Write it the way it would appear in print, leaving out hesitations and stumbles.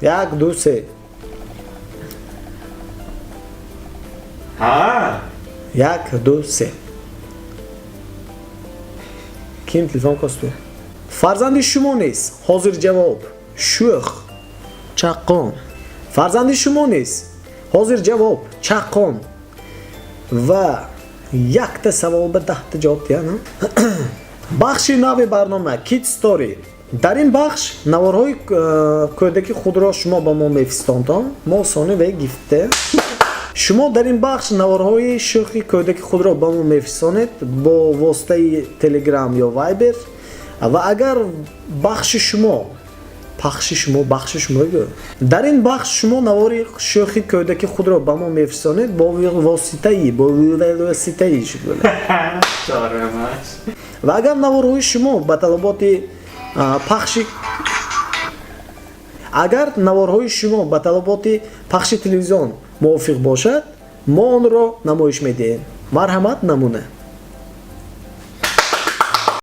1 2 3 ها 1 2 3 ким телефон косту фарзанди шумо нест ҳозир ҷавоб шӯх чаққон фарзанди шумо нест ҳозир ҷавоб чаққон ва якта савол ба 10 ҷавоб диана бахши нави барнома Kids Story дар ин бахш наворҳои кӯдаки худро шумо ба мо мефистондон мо сони ва гифте шумо дар ин бахш наворҳои шӯхи кӯдаки худро ба мо мефисонед бо воситаи Telegram ё Viber ва агар бахши шумо дар ин бахш шумо навори шӯхи кӯдаки худро ба мо мефисонед бо воситаи شارمش ва агар наворҳои шумо ба талаботи пахши телевизион мувофиқ бошад мо онро намоиш медиҳем марҳамат намуна